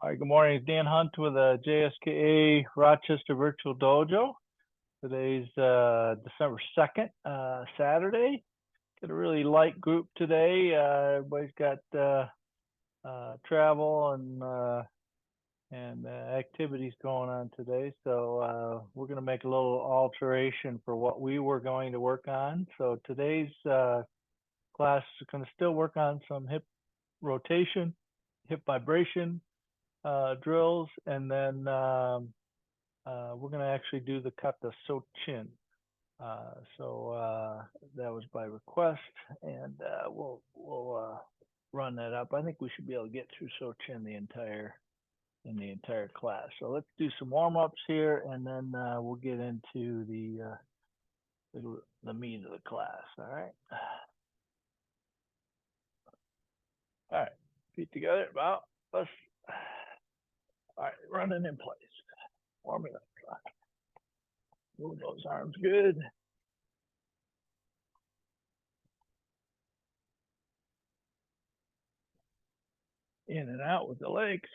All right, good morning. It's Dan Hunt with JSKA Rochester Virtual Dojo. Today's December 2nd, Saturday. Got a really light group today. Everybody's got travel and activities going on today. So we're going to make a little alteration for what we were going to work on. So today's class is going to still work on some hip rotation, hip vibration, drills, and then we're going to actually do the kata Sochin. So that was by request, and we'll run that up. I think we should be able to get through Sochin the entire class. So let's do some warm-ups here, and then we'll get into the meat of the class. All right. All right. Feet together. About let's. All right, running in place. Warming up. Move those arms good. In and out with the legs.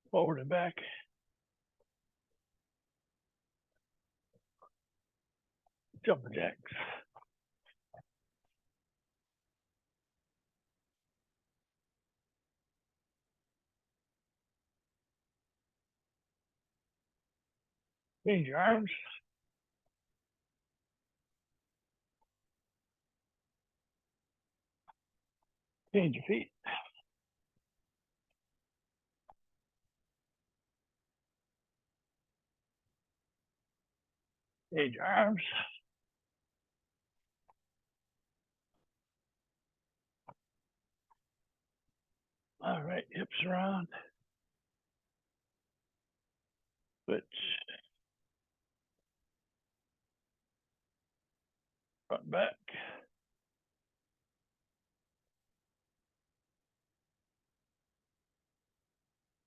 Forward and back. Jumping jacks. Change your arms. Change your feet. Change your arms. All right, hips around. Switch. Front back.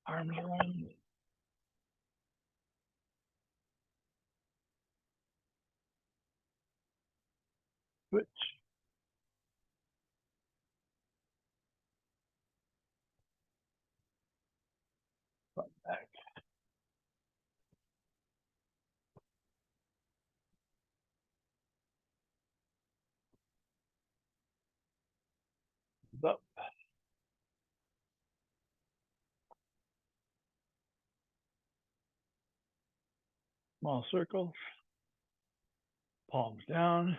Arms around. Switch. Front back. Up. Small circles. Palms down.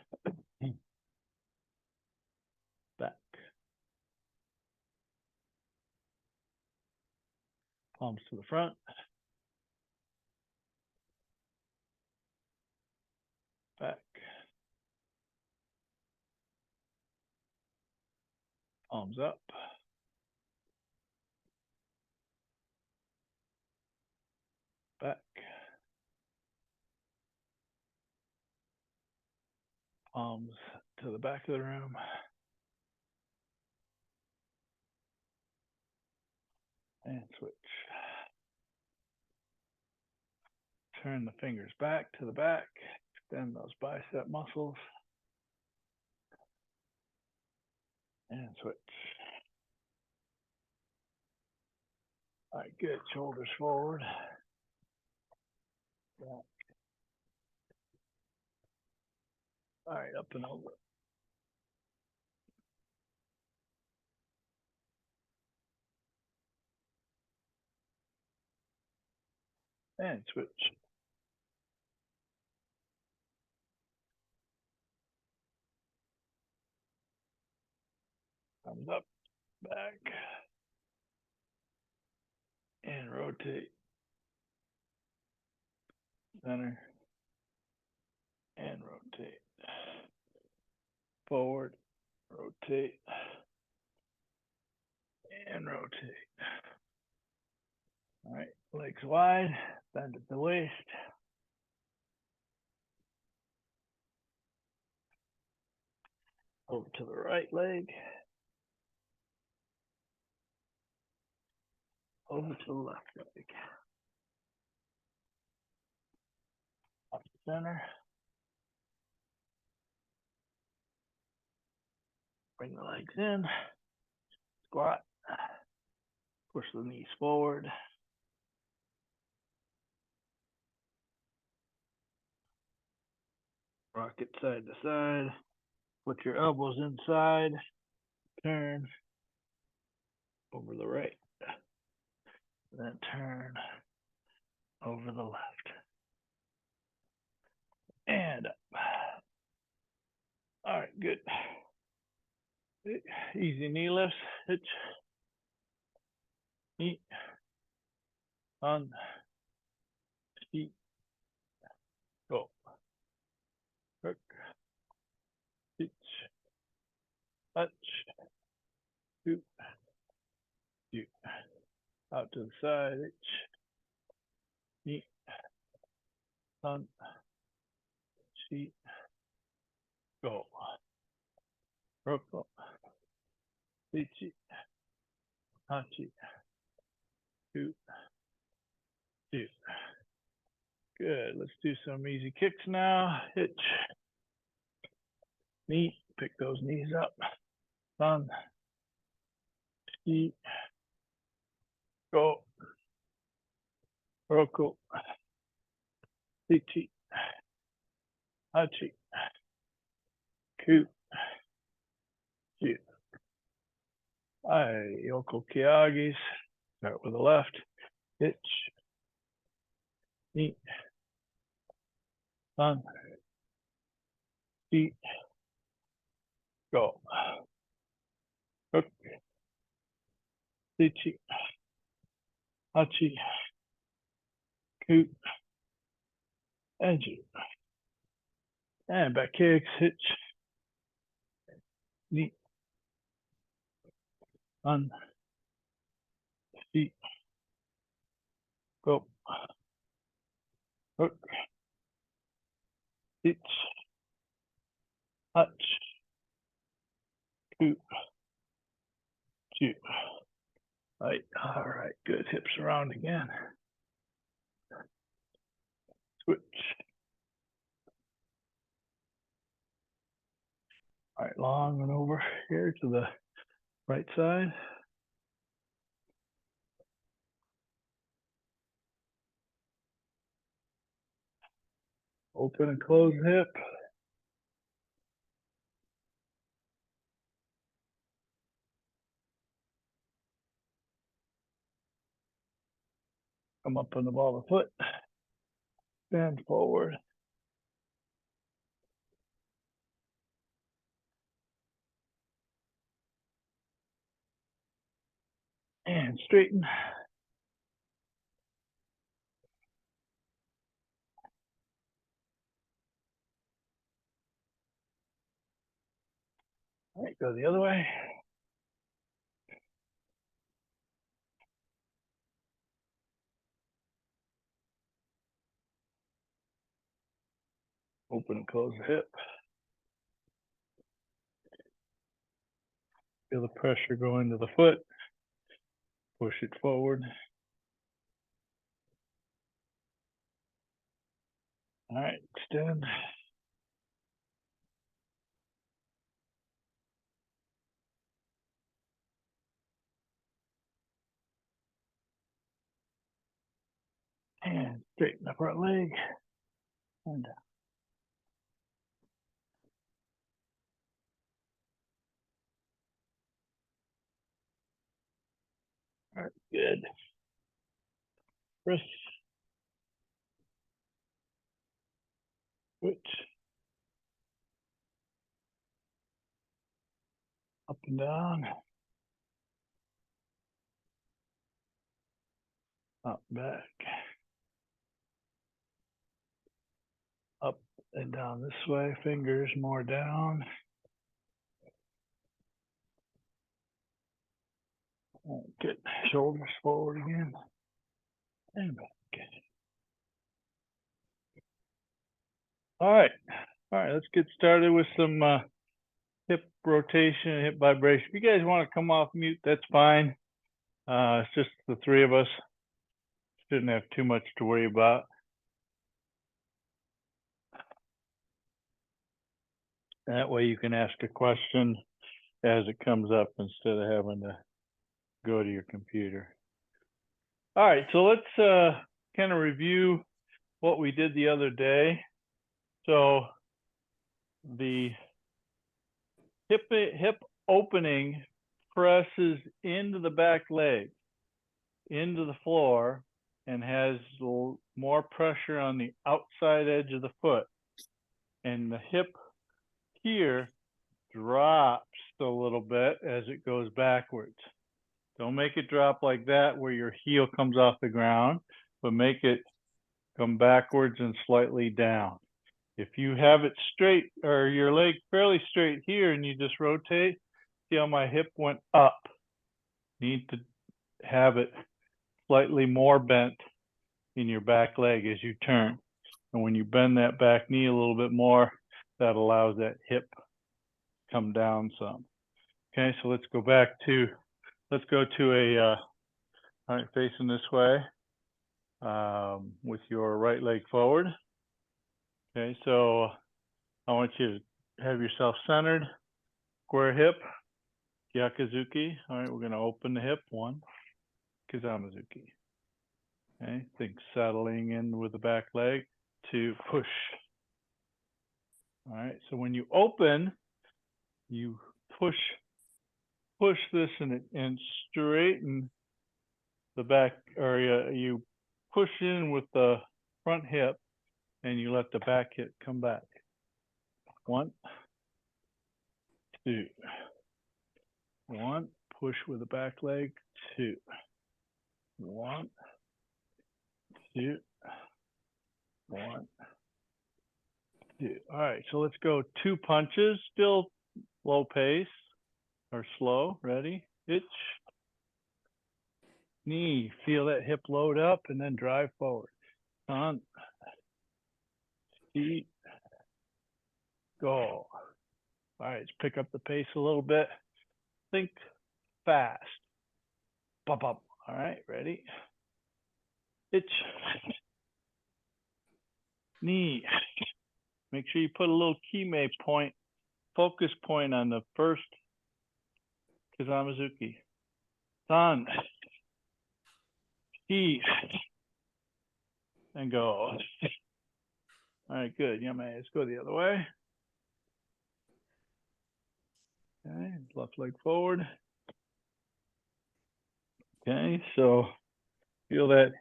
Back. Palms to the front. Back. Palms up. Back. Palms to the back of the room. And switch. Turn the fingers back to the back. Extend those bicep muscles. And switch. All right, good. Shoulders forward. Back. All right, up and over. And switch. Thumbs up, back, and rotate. Center, and rotate. Forward, rotate, and rotate. All right, legs wide, bend at the waist. Over to the right leg. Over to the left leg. Up to center. Bring the legs in. Squat. Push the knees forward. Rock it side to side. Put your elbows inside. Turn over the right. Then turn over the left. And up. All right, good. Easy knee lifts. Hitch. Knee. On. Feet. Go. Hook. Hitch. Touch. Shoot. Shoot. Out to the side. Hitch. Knee. On. Feet. Go. Roko. Ichi. Hachi. Two. Two. Good. Let's do some easy kicks now. Hitch. Knee. Pick those knees up. San. Ichi. Go. Roko. Ichi. Hachi. Ku. Two. Yoko Kiagis. Start with the left. Hitch. Knee. San. Feet. Go. Hook. Ichi. Hachi. Ku. And you. And back kicks. Hitch. Knee. On. Feet. Go. Hook. Hitch. Hutch. Two. Two. Right. All right. Good. Hips around again. Switch. All right. Long and over here to the right side. Open and close hip. Come up on the ball of the foot. Bend forward. And straighten. All right, go the other way. Open and close the hip. Feel the pressure go into the foot. Push it forward. All right, extend. And straighten the front leg. And down. All right, good. Press. Switch. Up and down. Up, back. Up and down this way. Fingers more down. Get shoulders forward again. And back. All right. All right, let's get started with some hip rotation, hip vibration. If you guys want to come off mute, that's fine. It's just the three of us. Shouldn't have too much to worry about. That way you can ask a question as it comes up instead of having to go to your computer. All right, so let's kind of review what we did the other day. So the hip opening presses into the back leg, into the floor, and has more pressure on the outside edge of the foot. And the hip here drops a little bit as it goes backwards. Don't make it drop like that where your heel comes off the ground, but make it come backwards and slightly down. If you have it straight or your leg fairly straight here and you just rotate, see how my hip went up. Need to have it slightly more bent in your back leg as you turn. And when you bend that back knee a little bit more, that allows that hip to come down some. Okay, so let's go to a, all right, facing this way with your right leg forward. Okay, so I want you to have yourself centered, square hip, Gyakuzuki. All right, we're going to open the hip, 1, Kizamazuki. Okay, think settling in with the back leg, 2, push. All right, so when you open, you push this and straighten the back, or you push in with the front hip and you let the back hip come back. 1, 2, 1, push with the back leg, 2, 1, 2, 1, 2. All right, so let's go 2 punches, still low pace or slow. Ready? Itch, knee, feel that hip load up and then drive forward. On, feet, go. All right, let's pick up the pace a little bit. Think fast. Bump up. All right, ready? Itch, knee. Make sure you put a little kime point, focus point on the first Kizamazuki. San, he, and go. All right, good. Yame, let's go the other way. Okay, left leg forward. Okay, so feel that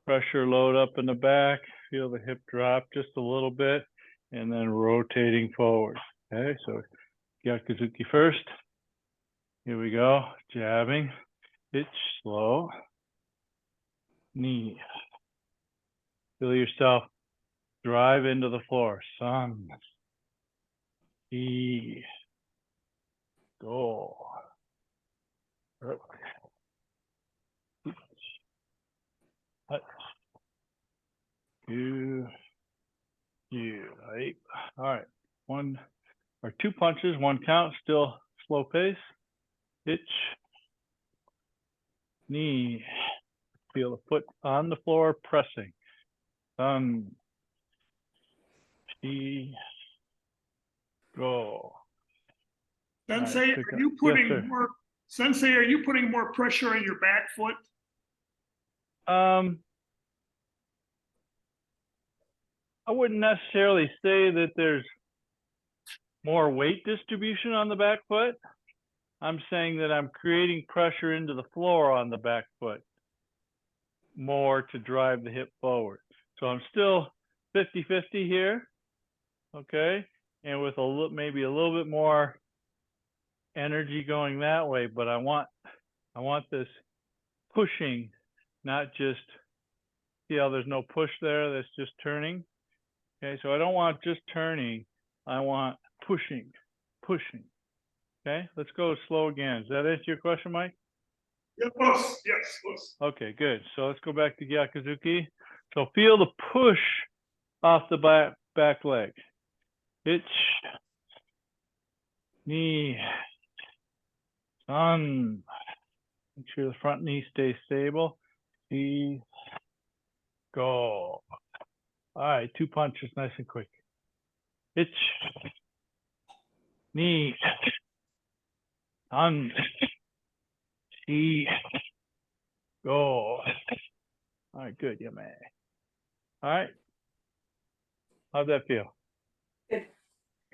pressure load up in the back. Feel the hip drop just a little bit, and then rotating forward. Okay, so Gyakuzuki first. Here we go. Jabbing. Itch, slow. Knee. Feel yourself drive into the floor. San. E. Go. You. Right. All right. 1 or 2 punches, 1 count, still slow pace. Itch. Knee. Feel the foot on the floor pressing. She, go. Sensei, right, are you putting more? Sensei, are you putting more pressure on your back foot? I wouldn't necessarily say that there's more weight distribution on the back foot. I'm saying that I'm creating pressure into the floor on the back foot more to drive the hip forward. So I'm still 50-50 here, okay? And with maybe a little bit more energy going that way, but I want this pushing, not just, see how there's no push there, that's just turning. Okay, so I don't want just turning, I want pushing. Okay, let's go slow again. Does that answer your question, Mike? Yes, yes. Okay, good. So let's go back to Gyakuzuki. So feel the push off the back leg. Itch, knee, San. Make sure the front knee stays stable. See, go. All right, 2 punches, nice and quick. Itch, Ni. San. Shi. Go. All right, good, you may. All right. How'd that feel? Good.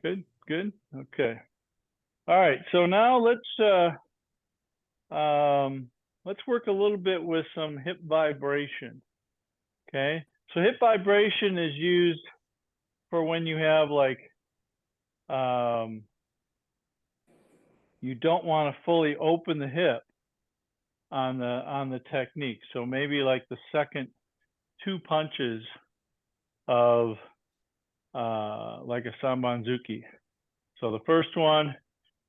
Good, good. Okay. All right. So now let's work a little bit with some hip vibration. Okay. So hip vibration is used for when you have like you don't want to fully open the hip on the technique. So maybe like the second two punches of like a Sambanzuki. So the first one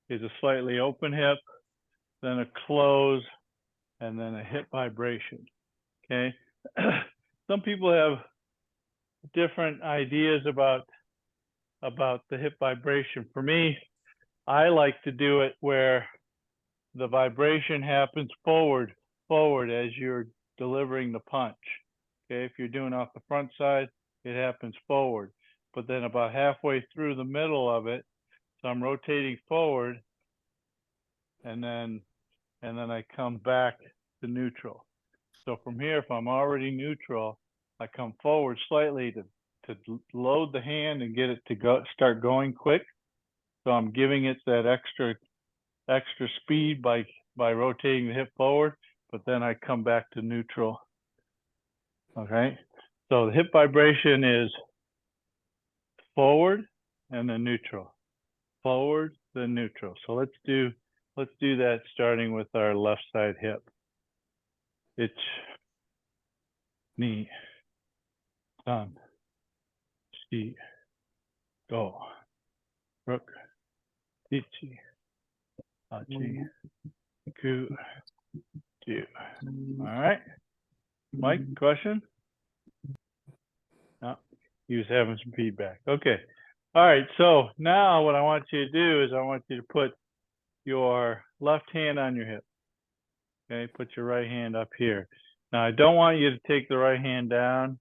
is a slightly open hip, then a close, and then a hip vibration. Okay. Some people have different ideas about the hip vibration. For me, I like to do it where the vibration happens forward as you're delivering the punch. Okay, if you're doing off the front side, it happens forward. But then about halfway through the middle of it, so I'm rotating forward, and then I come back to neutral. So from here, if I'm already neutral, I come forward slightly to load the hand and get it to start going quick. So I'm giving it that extra speed by rotating the hip forward, but then I come back to neutral. Okay, so the hip vibration is forward and then neutral, forward then neutral. So let's do that starting with our left side hip. Ich, ni, san, shi, go, rook, ichi, hachi, ku, do. All right, Mike, question? No, he was having some feedback. Okay. All right. So now what I want you to do is I want you to put your left hand on your hip. Okay. Put your right hand up here. Now I don't want you to take the right hand down.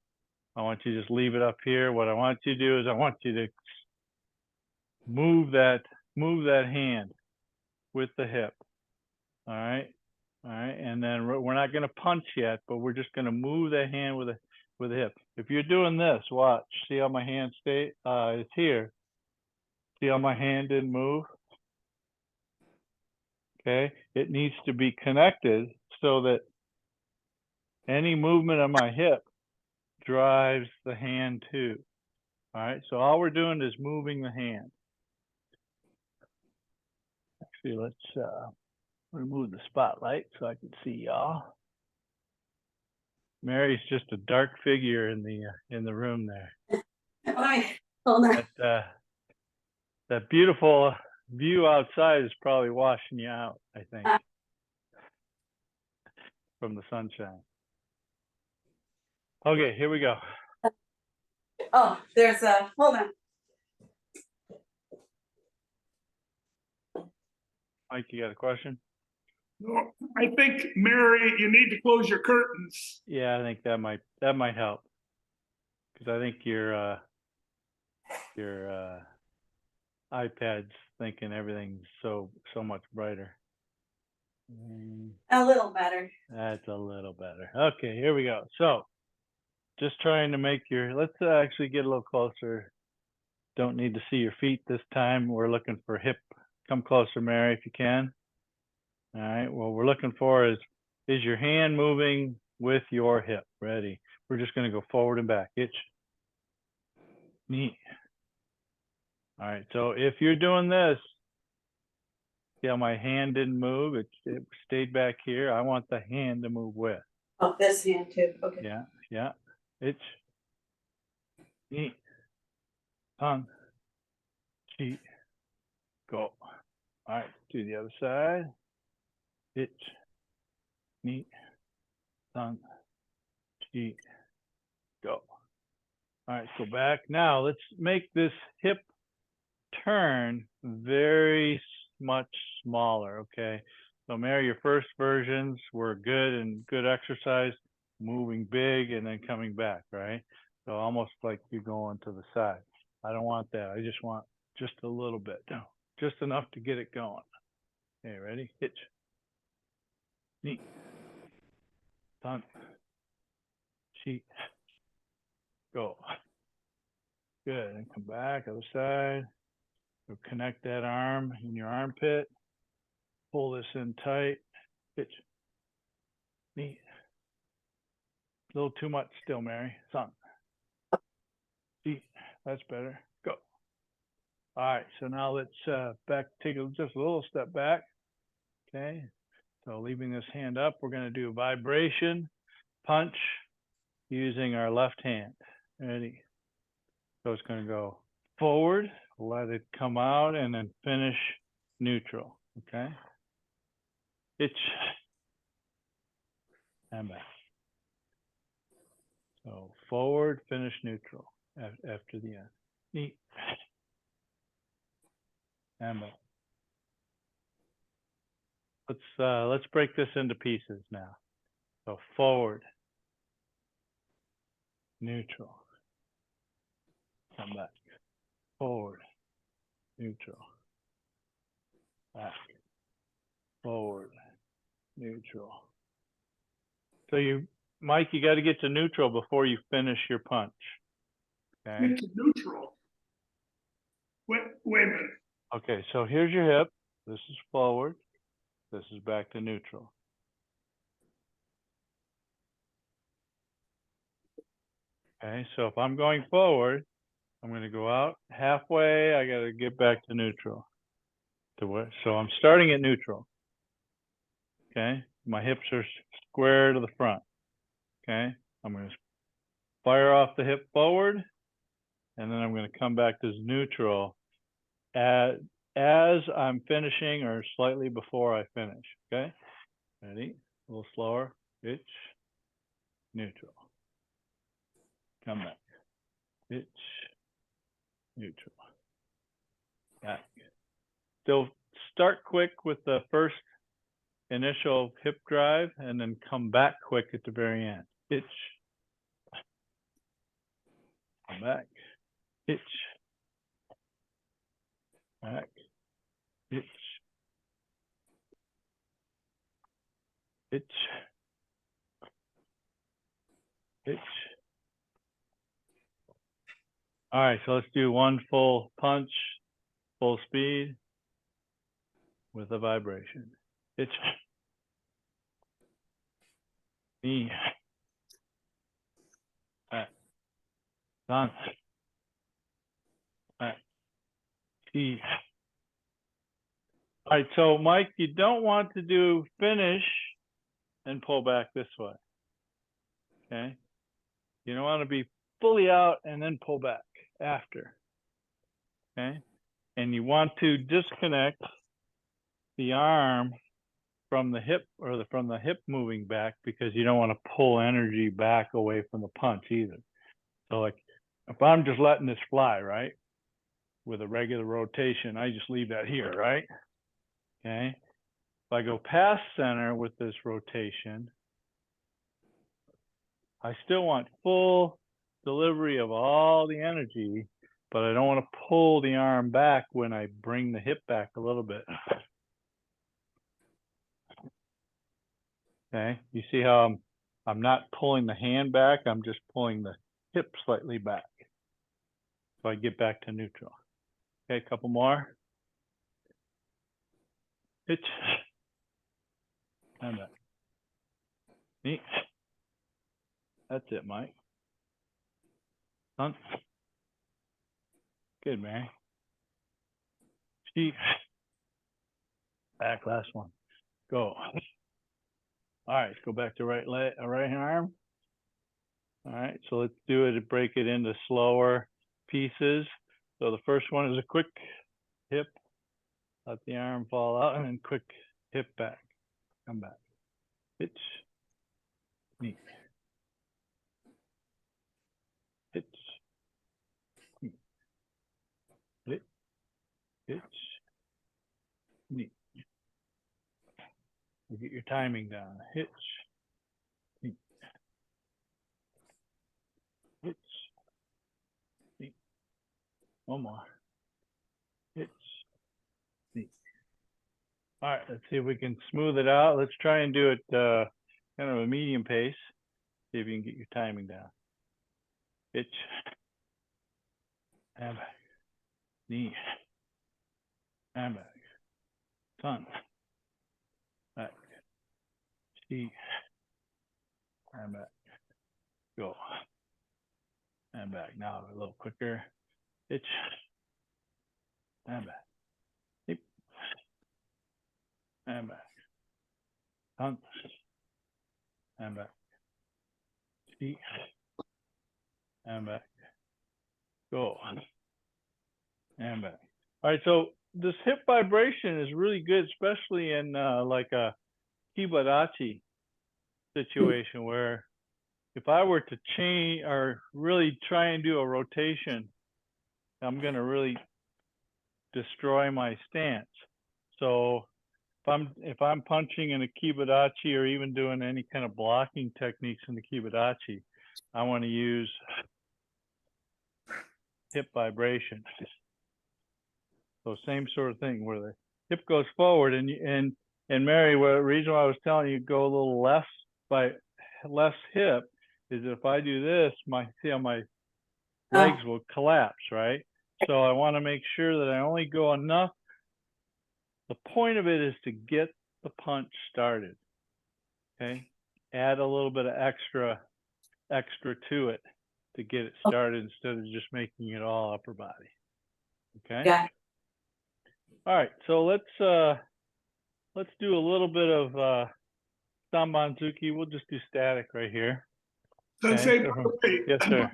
I want you to just leave it up here. What I want you to do is I want you to move that hand with the hip. All right. All right. And then we're not going to punch yet, but we're just going to move that hand with the hip. If you're doing this, watch. See how my hand it's here. See how my hand didn't move? Okay. It needs to be connected so that any movement of my hip drives the hand too. All right. So all we're doing is moving the hand. Actually, let's remove the spotlight so I can see y'all. Mary's just a dark figure in the room there. Hold on. That beautiful view outside is probably washing you out, I think, from the sunshine. Okay, here we go. Oh, there's a, hold on. Mike, you got a question? No, I think, Mary, you need to close your curtains. Yeah, I think that might help, because I think your iPad's thinking everything's so much brighter. A little better. That's a little better. Okay, here we go. So just trying to make let's actually get a little closer. Don't need to see your feet this time. We're looking for hip. Come closer, Mary, if you can. All right, what we're looking for is your hand moving with your hip? Ready. We're just going to go forward and back. Ich, ni. All right, so if you're doing this, see how my hand didn't move? It stayed back here. I want the hand to move with. Oh, this hand too. Okay. Yeah, yeah. Ich, ni, san, shi, go. All right, do the other side. Ich, ni, san, shi, go. All right, go back. Now let's make this hip turn very much smaller, okay? So Mary, your first versions were good and good exercise, moving big and then coming back, right? So almost like you're going to the side. I don't want that. I just want just a little bit. No, just enough to get it going. Okay, ready? Hitch. Knee. Done. Sheet. Go. Good. And come back, other side. So connect that arm in your armpit. Pull this in tight. Hitch. Knee. A little too much still, Mary. Son. See, that's better. Go. All right. So now let's take just a little step back. Okay. So leaving this hand up, we're going to do a vibration punch using our left hand. Ready? So it's going to go forward, let it come out, and then finish neutral. Okay. Itch. And back. So forward, finish neutral after the end. Knee. And back. Let's break this into pieces now. So forward, neutral, come back, forward, neutral, back, forward, neutral. So Mike, you got to get to neutral before you finish your punch. Okay. Get to neutral. Wait a minute. Okay, so here's your hip. This is forward. This is back to neutral. Okay, so if I'm going forward, I'm going to go out halfway. I got to get back to neutral. So I'm starting at neutral. Okay, my hips are square to the front. Okay, I'm going to fire off the hip forward, and then I'm going to come back to neutral as I'm finishing or slightly before I finish. Okay, ready? A little slower. Itch, neutral. Come back. Itch, neutral. Back. So start quick with the first initial hip drive and then come back quick at the very end. Itch. Come back. Itch. Back. Itch. Itch. Itch. All right, so let's do one full punch, full speed with a vibration. Itch. Knee. Back. Done. Back. T. All right, so Mike, you don't want to do finish and pull back this way. Okay? You don't want to be fully out and then pull back after. Okay? And you want to disconnect the arm from the hip or from the hip moving back because you don't want to pull energy back away from the punch either. So like if I'm just letting this fly, right, with a regular rotation, I just leave that here, right? Okay. If I go past center with this rotation, I still want full delivery of all the energy, but I don't want to pull the arm back when I bring the hip back a little bit. Okay, you see how I'm not pulling the hand back, I'm just pulling the hip slightly back. So I get back to neutral. Okay, a couple more. Hitch. And back. Neat. That's it, Mike. Done. Good, man. Sheet. Back, last one. Go. All right, let's go back to right arm. All right, so let's do it and break it into slower pieces. So the first one is a quick hip, let the arm fall out, and then quick hip back, come back. Hitch, knee. Hitch, knee. Hit, hitch, knee. You get your timing down. Hitch, knee. Hitch, knee. One more. Hitch, All right, let's see if we can smooth it out. Let's try and do it kind of a medium pace. See if you can get your timing down. Itch. And back. Knee. And back. Sun. Back. Ski. And back. Go. And back. Now a little quicker. Itch. And back. Hip. And back. Sun. And back. Ski. And back. Go. And back. All right, so this hip vibration is really good, especially in like a kibadachi situation where if I were to change or really try and do a rotation, I'm going to really destroy my stance. So if I'm punching in a kibadachi or even doing any kind of blocking techniques in the kibadachi, I want to use hip vibration. So same sort of thing where the hip goes forward and Mary, the reason why I was telling you go a little less hip is if I do this, my legs will collapse, right? So I want to make sure that I only go enough. The point of it is to get the punch started. Okay. Add a little bit of extra to it to get it started instead of just making it all upper body. Okay. Yeah. All right. So let's do a little bit of Sanbanzuki. We'll just do static right here. Sensei, Okay. by the way, Yes, sir.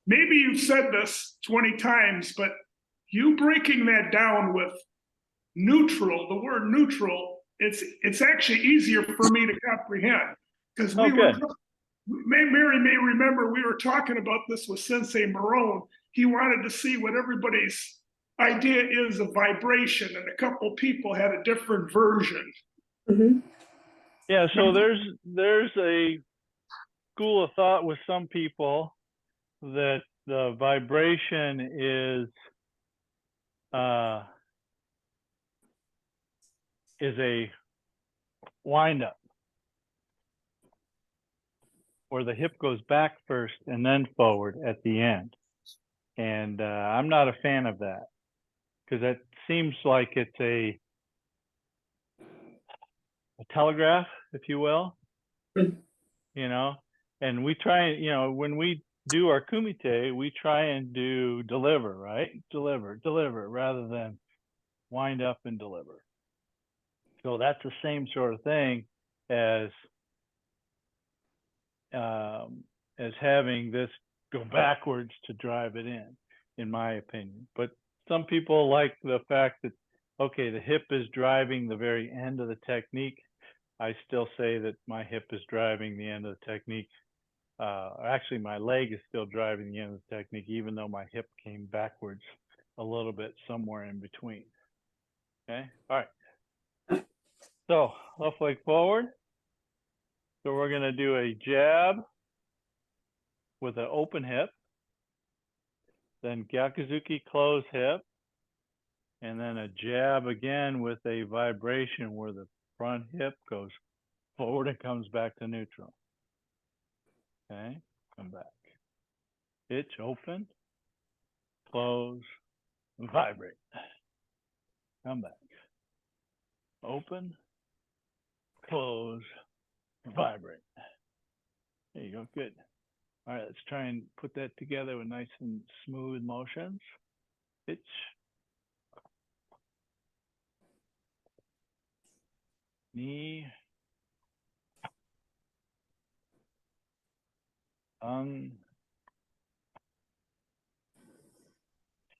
maybe you've said this 20 times, but you breaking that down with neutral, the word neutral, it's actually easier for me to comprehend because Mary may remember we were talking about this with Sensei Marone. He wanted to see what everybody's idea is of vibration, and a couple people had a different version. Mm-hmm. Yeah, so there's a school of thought with some people that the vibration is a wind up where the hip goes back first and then forward at the end. And I'm not a fan of that because that seems like it's a telegraph, if you will, you know, and we try, you know, when we do our kumite, we try and do deliver, right? Deliver rather than wind up and deliver. So that's the same sort of thing as having this go backwards to drive it in my opinion. But some people like the fact that, okay, the hip is driving the very end of the technique. I still say that my hip is driving the end of the technique. Actually, my leg is still driving the end of the technique, even though my hip came backwards a little bit somewhere in between. Okay, all right. So left leg forward. So we're going to do a jab with an open hip, then Gyakuzuki close hip, and then a jab again with a vibration where the front hip goes forward and comes back to neutral. Okay, come back. Itch, open, close, vibrate. Come back. Open, close, vibrate. There you go, good. All right, let's try and put that together with nice and smooth motions. Itch. Knee. Tongue.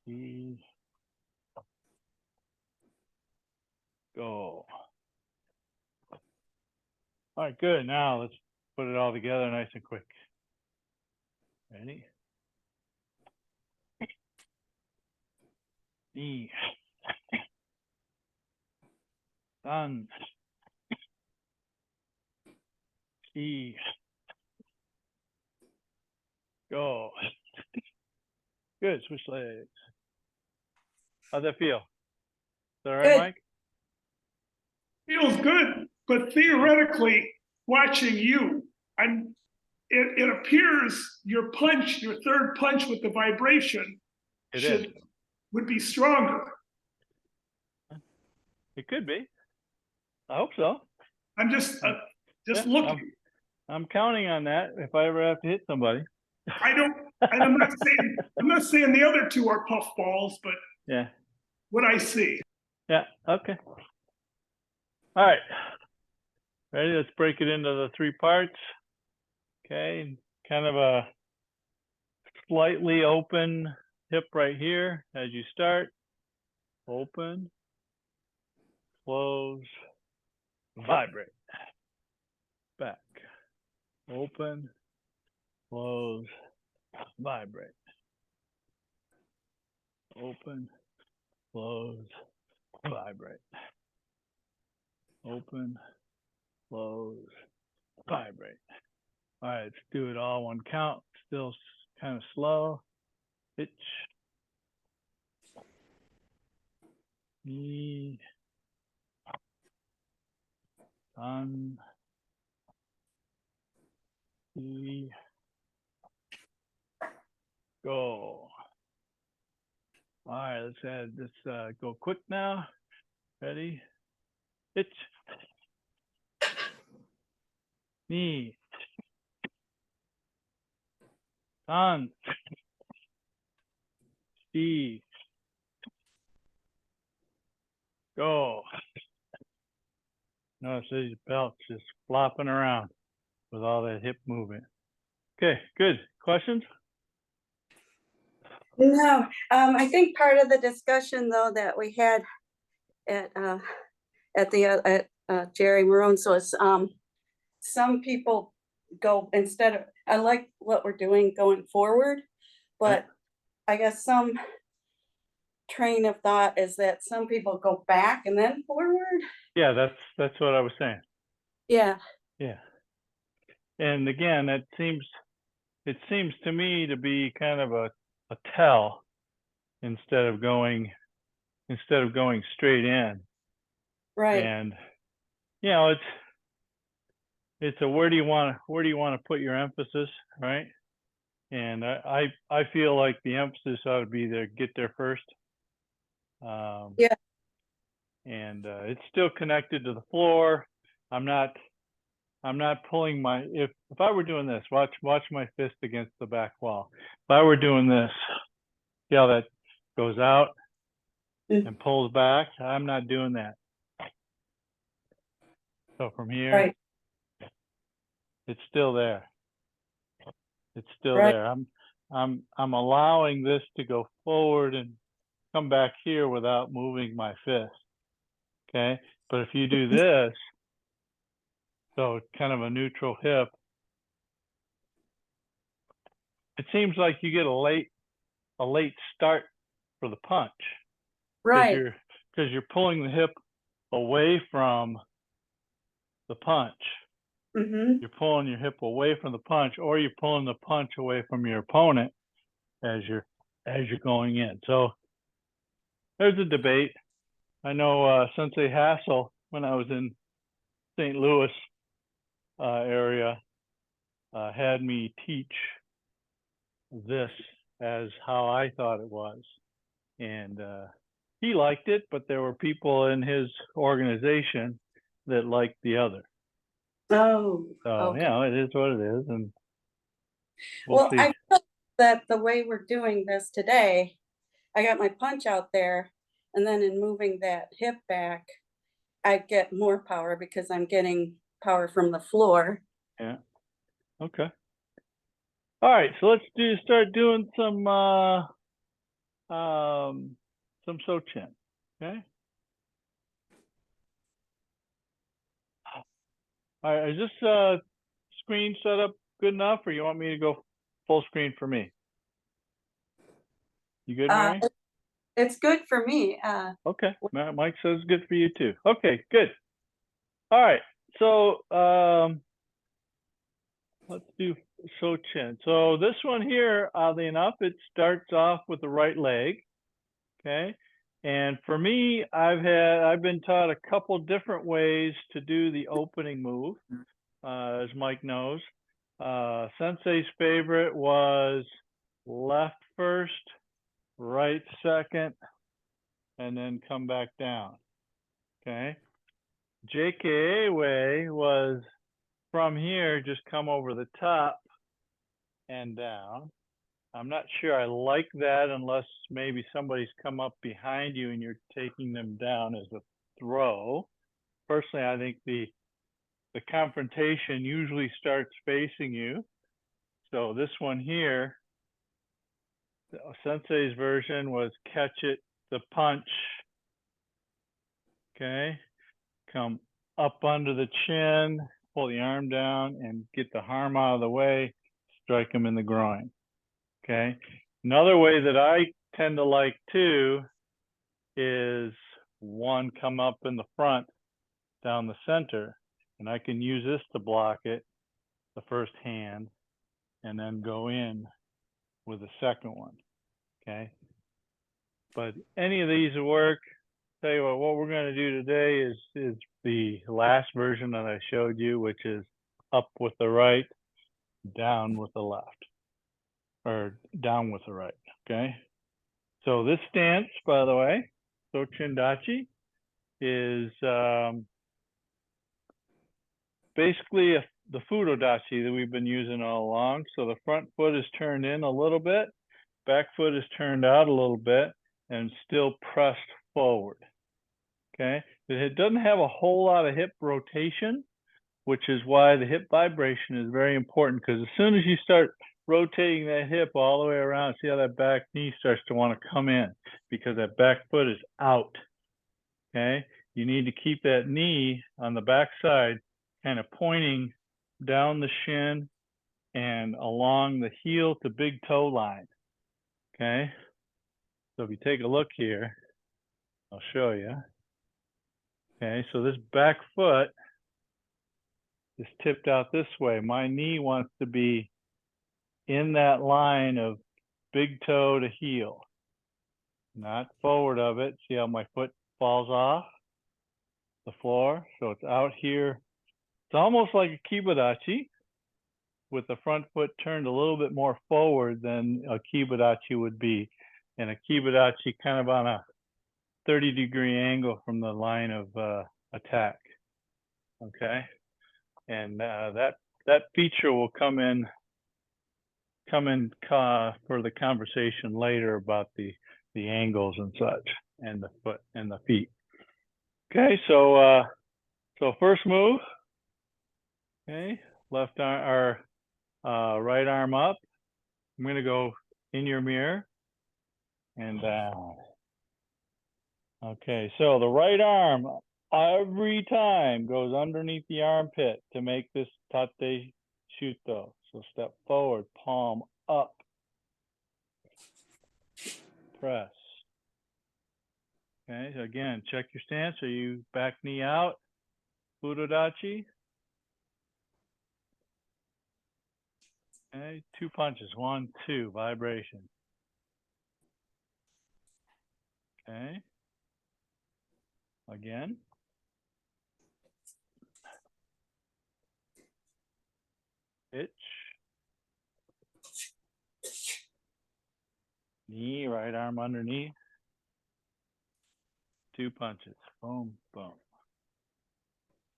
Ski. Go. All right, good. Now let's put it all together nice and quick. Ready? Knee. Sun. Ski. Go. Good. Switch legs. How'd that feel? that all right, Good. Mike? Feels good, but theoretically, watching you, it appears your punch, your third punch with the vibration would be stronger. It could be. I hope so. I'm just Yeah, looking. I'm counting on that if I ever have to hit somebody. And I'm not saying the other two are puffballs, but Yeah. what I see. Yeah. Okay. All right. Ready? Let's break it into the 3 parts. Okay. Kind of a slightly open hip right here as you start. Open, close, vibrate. Back. Open, close, vibrate. Open, close, vibrate. Open, close, vibrate. All right, let's do it all one count. Still kind of slow. Pitch. Knee. On. Knee. Go. All right, let's add this. Go quick now. Ready? Pitch. Knee. On. Steve. Go. Notice these belts just flopping around with all that hip movement. Okay, good. Questions? No, I think part of the discussion though that we had at Jerry Maroon's was some people go instead of, I like what we're doing going forward, but I guess some train of thought is that some people go back and then forward. Yeah, that's what I was saying. Yeah. Yeah. And again, it seems to me to be kind of a tell instead of going straight in. Right. And you know, it's a where do you want to put your emphasis, right? And I feel like the emphasis ought to be there, get there first. Yeah. And it's still connected to the floor. I'm not pulling my, if I were doing this, watch my fist against the back wall. If I were doing this, see how that goes out and pulls back? I'm not doing that. So from here, Right. it's still there. It's still Right. there. I'm allowing this to go forward and come back here without moving my fist. Okay. But if you do this, so kind of a neutral hip, it seems like you get a late start for the punch. Right. Because you're pulling the hip away from the punch. Mm-hmm. You're pulling your hip away from the punch, or you're pulling the punch away from your opponent as you're going in. So there's a debate. I know Sensei Hassel, when I was in St. Louis area, had me teach this as how I thought it was, and he liked it, but there were people in his organization that liked the other. Oh, So okay. you know, it is what it is, and we'll see. I feel that the way we're doing this today, I got my punch out there, and then in moving that hip back, I get more power because I'm getting power from the floor. Yeah. Okay. All right. So let's start doing some Sochin. Okay. All right. Is this screen set up good enough, or you want me to go full screen for me? You good, Mary? It's good for me. Okay. Mike says good for you too. Okay. Good. All right. So let's do Sochin. So this one here, oddly enough, it starts off with the right leg. Okay. And for me, I've been taught a couple different ways to do the opening move, as Mike knows. Sensei's favorite was left first, right second, and then come back down. Okay. JKA way was from here, just come over the top and down. I'm not sure I like that unless maybe somebody's come up behind you and you're taking them down as a throw. Personally, I think the confrontation usually starts facing you. So this one here, Sensei's version was catch it, the punch. Okay, come up under the chin, pull the arm down and get the arm out of the way, strike him in the groin. Okay. Another way that I tend to like too is one come up in the front down the center, and I can use this to block it, the first hand, and then go in with the second one. Okay. But any of these will work. Tell you what we're going to do today is the last version that I showed you, which is up with the right, down with the left, or down with the right. Okay. So this stance, by the way, Sochin Dachi, is basically the Fudo Dachi that we've been using all along. So the front foot is turned in a little bit, back foot is turned out a little bit, and still pressed forward. Okay, it doesn't have a whole lot of hip rotation, which is why the hip vibration is very important, because as soon as you start rotating that hip all the way around, see how that back knee starts to want to come in because that back foot is out. Okay, you need to keep that knee on the back side kind of pointing down the shin and along the heel to big toe line. Okay, so if you take a look here, I'll show you. Okay, so this back foot is tipped out this way. My knee wants to be in that line of big toe to heel, not forward of it. See how my foot falls off the floor? So it's out here. It's almost like a Kibadachi with the front foot turned a little bit more forward than a Kibadachi would be. And a Kibadachi kind of on a 30-degree angle from the line of attack. Okay. And that feature will come in for the conversation later about the angles and such, and the foot and the feet. Okay, so first move. Okay, left arm or right arm up. I'm going to go in your mirror and down. Okay, so the right arm every time goes underneath the armpit to make this tate shuto. So step forward, palm up, press. Okay, so again, check your stance. Are you back knee out, Fudodachi? Okay, 2 punches, 1, 2, vibration. Okay, again. Pitch. Knee, right arm underneath. 2 punches, boom, boom.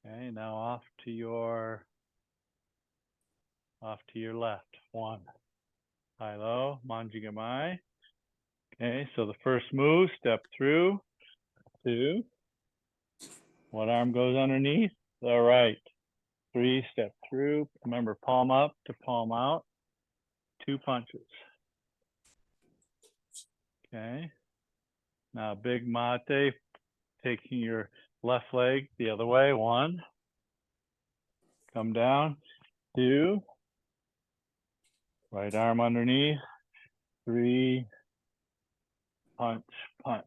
Okay, now off to your left. 1, high low, manjigamai. Okay, so the first move, step through. 2. What arm goes underneath? The right. 3, step through. Remember, palm up to palm out. 2 punches. Okay. Now big mate, taking your left leg the other way. 1. Come down. 2. Right arm underneath. 3. Punch, punch.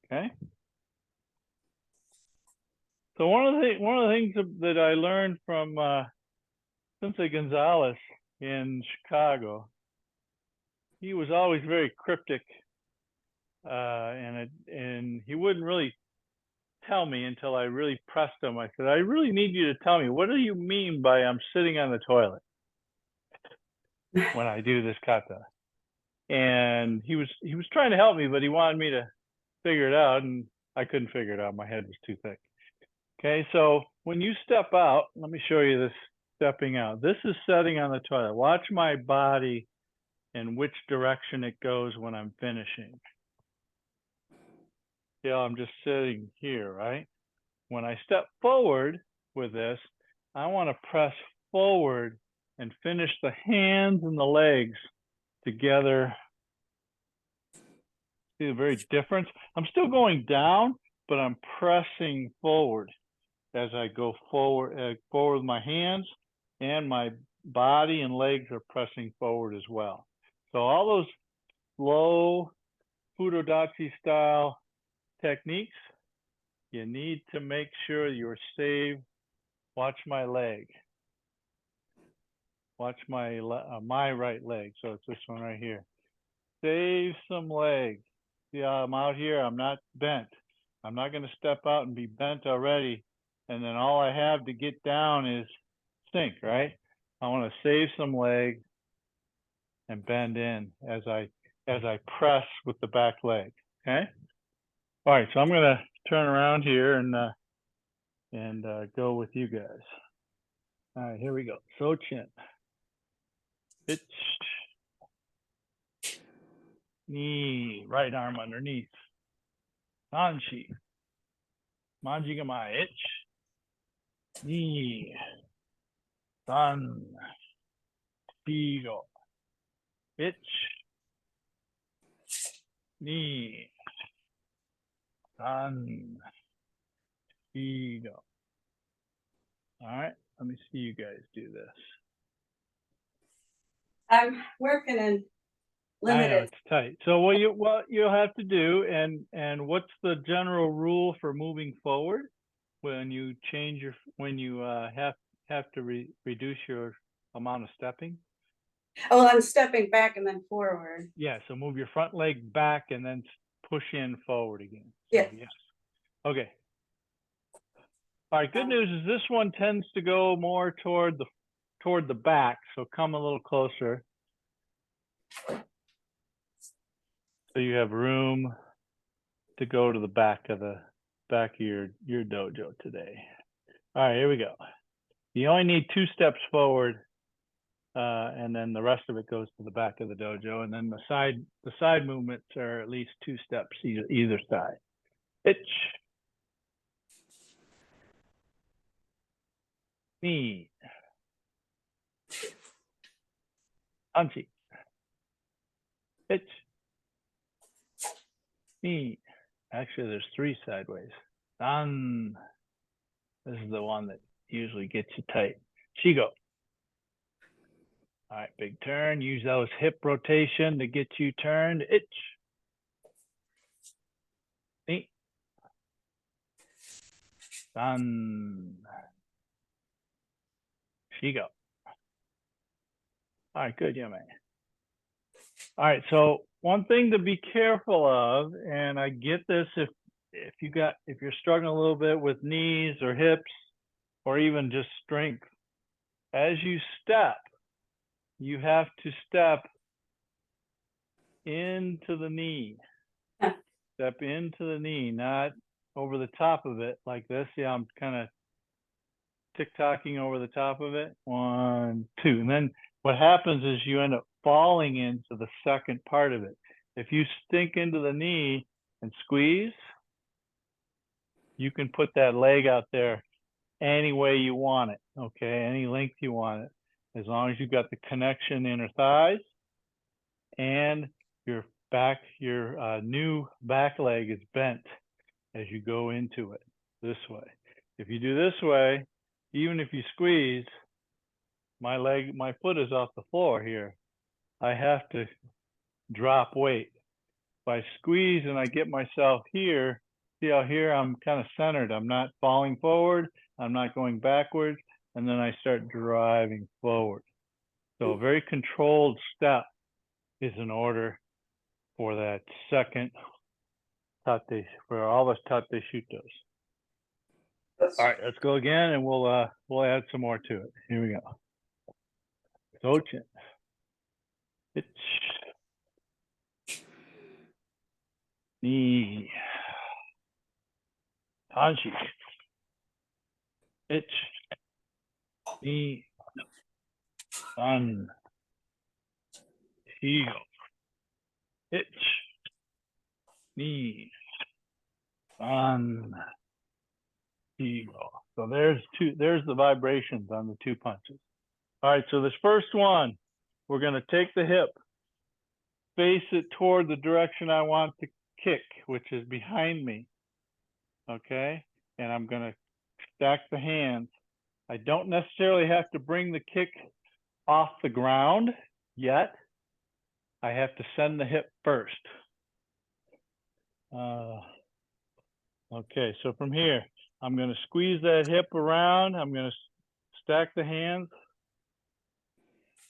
Okay. So one of the things that I learned from Sensei Gonzalez in Chicago, he was always very cryptic and he wouldn't really tell me until I really pressed him. I said, I really need you to tell me, what do you mean by I'm sitting on the toilet when I do this kata? And he was trying to help me, but he wanted me to figure it out, and I couldn't figure it out. My head was too thick. Okay, so when you step out, let me show you this stepping out. This is sitting on the toilet. Watch my body and which direction it goes when I'm finishing. Yeah, I'm just sitting here, right? When I step forward with this, I want to press forward and finish the hands and the legs together. See the very difference? I'm still going down, but I'm pressing forward as I go forward, forward with my hands, and my body and legs are pressing forward as well. So all those slow Fudodachi style techniques, you need to make sure you're safe. Watch my leg. Watch my right leg. So it's this one right here. Save some leg. See how I'm out here? I'm not bent. I'm not going to step out and be bent already. And then all I have to get down is sink, right? I want to save some leg and bend in as I press with the back leg. Okay. All right. So I'm going to turn around here and go with you guys. All right. Here we go. Sochin. Pitch. Knee. Right arm underneath. Sanshi. Manjigamai. Itch. Knee. San. Bigo. Itch. Knee. San. Bigo. All right. Let me see you guys do this. I'm working in I know limited. it's tight. So what you'll have to do, and what's the general rule for moving forward when you change your have to reduce your amount of stepping? Oh, I'm stepping back and then forward. Yeah. So move your front leg back and then push in forward again. So, Yeah. yes. Okay. All right. Good news is this one tends to go more toward the back. So come a little closer. So you have room to go to the back of your dojo today. All right, here we go. You only need 2 steps forward, and then the rest of it goes to the back of the dojo. And then the side movements are at least 2 steps either side. Itch. Knee. Anchi. Itch. Knee. Actually, there's 3 sideways. Dan. This is the one that usually gets you tight. Shigo. All right, big turn. Use those hip rotation to get you turned. Itch. Knee. Dan. Shigo. All right, good, Yame. All right, so one thing to be careful of, and I get this if you're struggling a little bit with knees or hips or even just strength, as you step, you have to step into the knee. Step into the knee, not over the top of it like this. Yeah, I'm kind of tick-tocking over the top of it. 1, 2. And then what happens is you end up falling into the second part of it. If you sink into the knee and squeeze, you can put that leg out there any way you want it, okay? Any length you want it, as long as you've got the connection inner thighs and your new back leg is bent as you go into it this way. If you do this way, even if you squeeze, my foot is off the floor here. I have to drop weight. If I squeeze and I get myself here, see how here I'm kind of centered. I'm not falling forward. I'm not going backwards. And then I start driving forward. So a very controlled step is in order for that second tate, for all of us tate shutos. All right, let's go again, and we'll add some more to it. Here we go. Sochin. Ich. Ni. Tanshi. Ich. Ni. San. Higo. Ich. Ni. San. Higo. So there's the vibrations on the 2 punches. All right, so this first one, we're going to take the hip, face it toward the direction I want to kick, which is behind me. Okay, and I'm going to stack the hands. I don't necessarily have to bring the kick off the ground yet. I have to send the hip first. Okay, so from here, I'm going to squeeze that hip around. I'm going to stack the hands,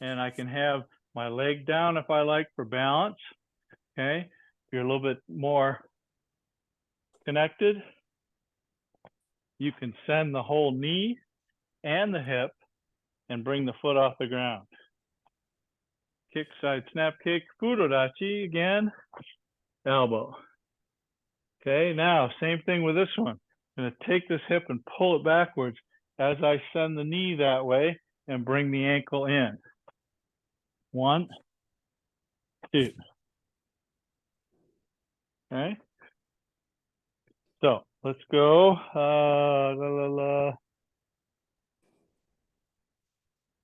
and I can have my leg down if I like for balance. Okay, if you're a little bit more connected, you can send the whole knee and the hip and bring the foot off the ground. Kick, side, snap, kick, fudodachi again, elbow. Okay, now same thing with this one. I'm going to take this hip and pull it backwards as I send the knee that way and bring the ankle in. 1, 2. Okay. So let's go.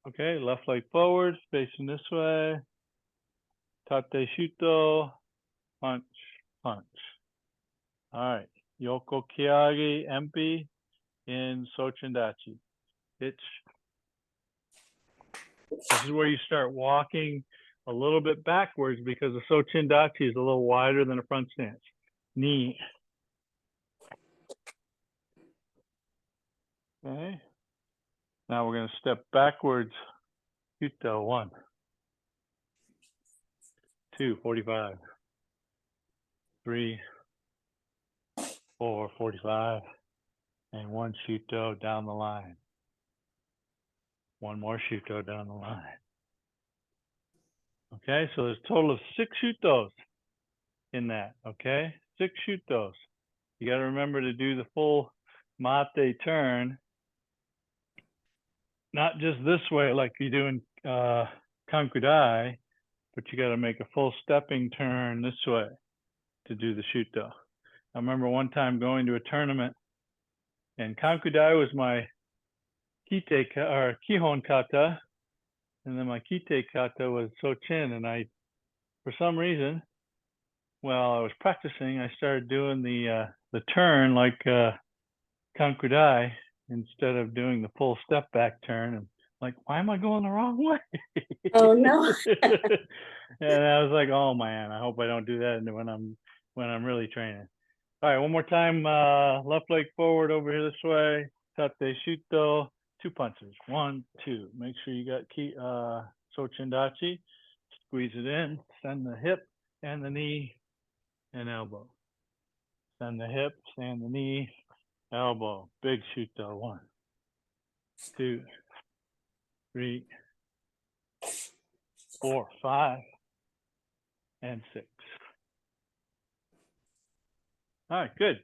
Okay, left leg forward, facing this way. Tate shuto, punch, punch. All right, yoko kiage empi in Sochin dachi. This is where you start walking a little bit backwards because the Sochin dachi is a little wider than a front stance. Knee. Okay. Now we're going to step backwards. Shuto, 1, 2, 45. 3, 4, 45. And 1 shuto down the line. 1 more shuto down the line. Okay, so there's a total of 6 shutos in that. Okay, 6 shutos. You got to remember to do the full mate turn, not just this way like you do in kankudai, but you got to make a full stepping turn this way to do the shuto. I remember one time going to a tournament, and kankudai was my kite or kihon kata, and then my kite kata was Sochin, and I, for some reason, while I was practicing, I started doing the turn like kankudai instead of doing the full step back turn. And like, why am I going the wrong way? Oh no. And I was like, oh man, I hope I don't do that when I'm really training. All right, one more time. Left leg forward over here this way. Tate shuto. 2 punches. 1, 2. Make sure you got Sochin dachi. Squeeze it in. Send the hip and the knee and elbow. Send the hip, send the knee, elbow. Big shuto. 1, 2, 3, 4, 5, and 6. All right, good.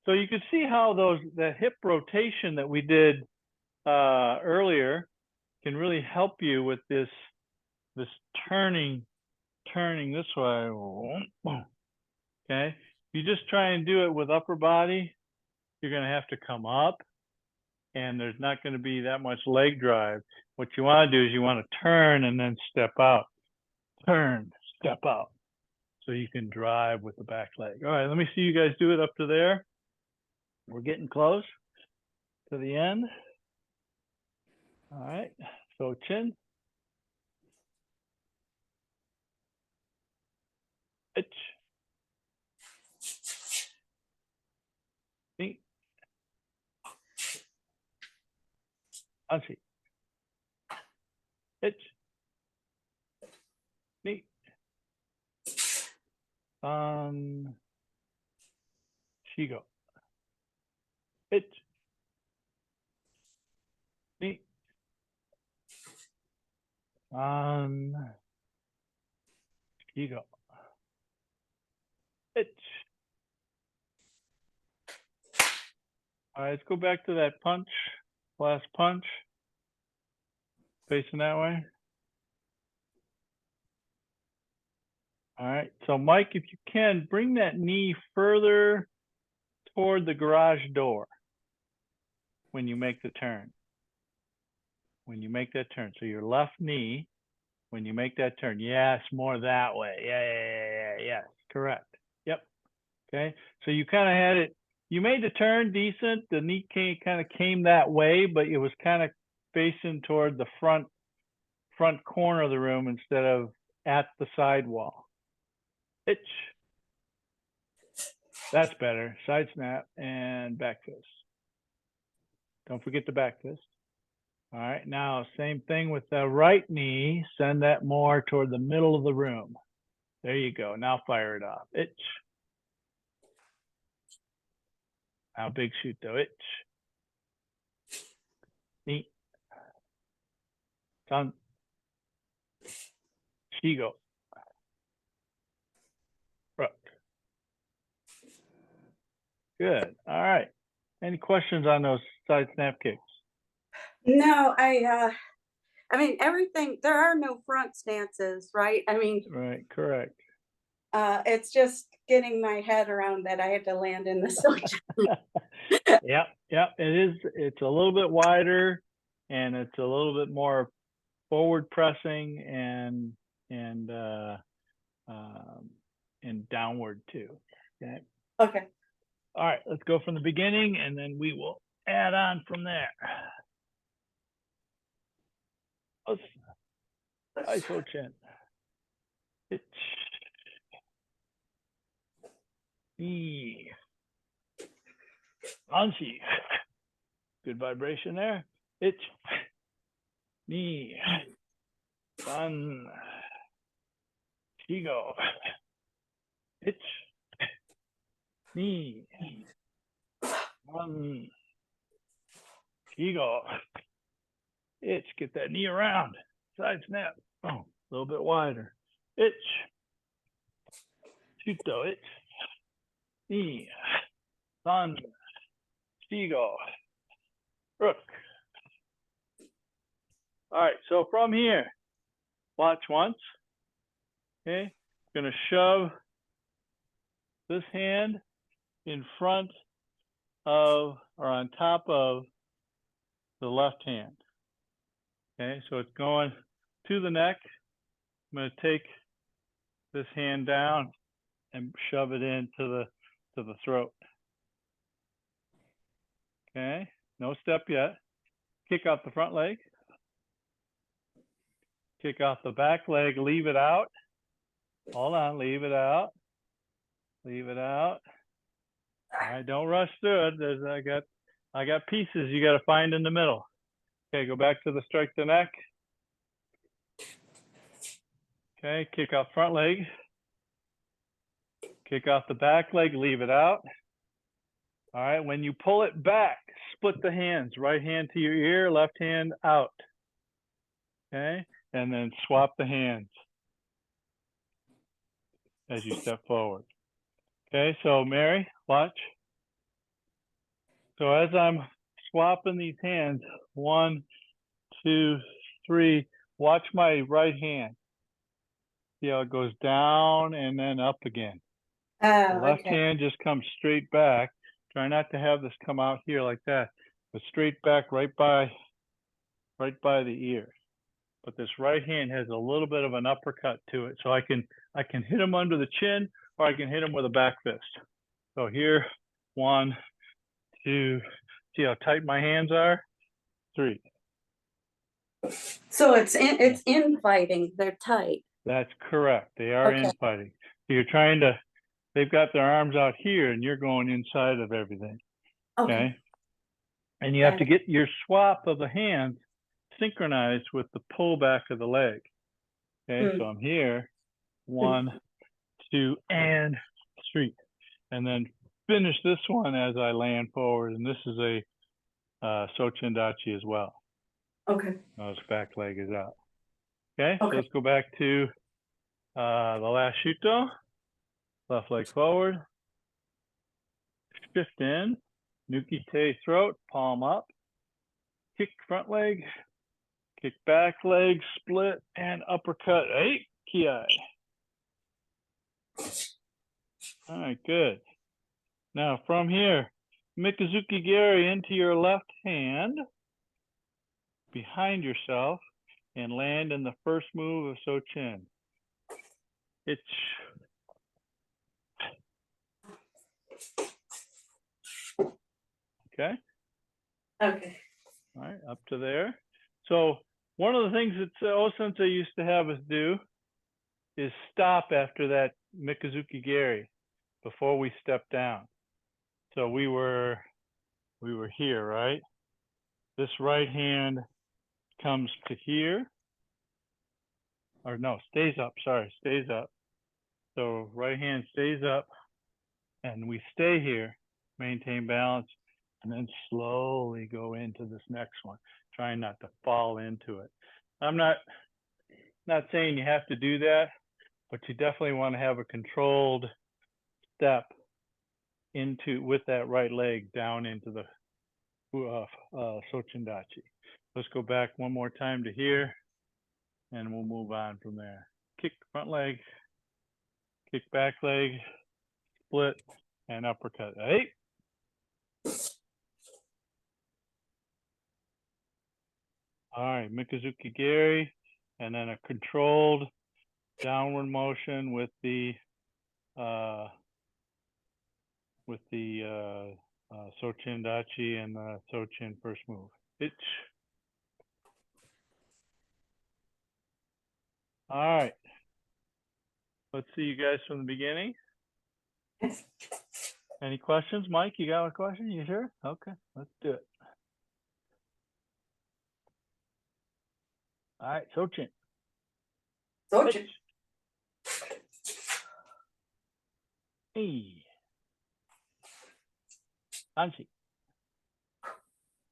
So you can see how that hip rotation that we did earlier can really help you with this turning this way. Okay, if you just try and do it with upper body, you're going to have to come up, and there's not going to be that much leg drive. What you want to do is you want to turn and then step out. Turn, step out, so you can drive with the back leg. All right, let me see you guys do it up to there. We're getting close to the end. All right, so chin. Ich. Ni. Anshi. Ich. Ni. San. Shigo. It. Ni. Shigo. It. All right, let's go back to that punch. Last punch. Facing that way. All right, so Mike, if you can, bring that knee further toward the garage door when you make the turn. When you make that turn. So your left knee, when you make that turn. Yes, more that way. Yeah. Yes, correct. Yep. Okay, so you kind of had it, you made the turn decent. The knee kind of came that way, but it was kind of facing toward the front corner of the room instead of at the side wall. Itch. That's better. Side snap and back fist. Don't forget the back fist. All right, now same thing with the right knee. Send that more toward the middle of the room. There you go. Now fire it off. Itch. Now big shoot though. Itch. Knee. Sun. Shigo. Rook. Good. All right. Any questions on those side snap kicks? No, I mean, everything, there are no front stances, right? I mean, Right, correct. it's just getting my head around that I had to land in the Sochin. Yep. It's a little bit wider and it's a little bit more forward pressing and downward too. Okay. Okay. All right, let's go from the beginning and then we will add on from there. Sochin. Itch. Knee. Anshi. Good vibration there. Itch. Knee. Sun. Shigo. Itch. Knee. Sun. Shigo. Itch. Get that knee around. Side snap. Oh, a little bit wider. Itch. Shoot though. Itch. Knee. Sun. Shigo. Rook. All right, so from here, watch once. Okay, gonna shove this hand in front of or on top of the left hand. Okay, so it's going to the neck. I'm gonna take this hand down and shove it into the throat. Okay, no step yet. Kick out the front leg. Kick off the back leg, leave it out. Hold on, leave it out. Leave it out. All right, don't rush through it. I got pieces you got to find in the middle. Okay, go back to the strike the neck. Okay, kick off front leg. Kick off the back leg, leave it out. All right, when you pull it back, split the hands. Right hand to your ear, left hand out. Okay, and then swap the hands as you step forward. Okay, so Mary, watch. So as I'm swapping these hands, 1, 2, 3, watch my right hand. See how it goes down and then up again. The left hand just comes straight back. Try not to have this come out here like that, but straight back right by the ear. But this right hand has a little bit of an uppercut to it. So I can hit him under the chin or I can hit him with a back fist. So here, 1, 2, see how tight my hands are? 3. So it's infighting. They're tight. That's correct. They are infighting. So you're trying to, they've got their arms out here and you're going inside of everything. Okay. And you have to get your swap of the hands synchronized with the pull back of the leg. Okay, so I'm here, 1, 2, and 3. And then finish this one as I land forward, and this is a Sochin Dachi as well. Okay. His back leg is out. Okay, so Okay. let's go back to the last shuto. Left leg forward. Shift in. Nuki te throat, palm up. Kick front leg. Kick back leg, split, and uppercut. Hey, ki. All right, good. Now from here, Mikazuki Gari into your left hand, behind yourself, and land in the first move of Sochin. It's okay. Okay. All right, up to there. So one of the things that O-sensei used to have us do is stop after that Mikazuki Gari before we step down. So we were here, right? This right hand comes to here. Or no, stays up, sorry, stays up. So right hand stays up and we stay here, maintain balance, and then slowly go into this next one, trying not to fall into it. I'm not saying you have to do that, but you definitely want to have a controlled step into with that right leg down into the Sochin Dachi. Let's go back one more time to here, and we'll move on from there. Kick front leg, kick back leg, split, and uppercut. Hey. All right, Mikazuki Gari, and then a controlled downward motion with the Sochin Dachi and the Sochin first move. Itch. All right. Let's see you guys from the beginning. Any questions? Mike, you got a question? You sure? Okay, let's do it. All right, Sochin. Sochin. Hey. Anshi.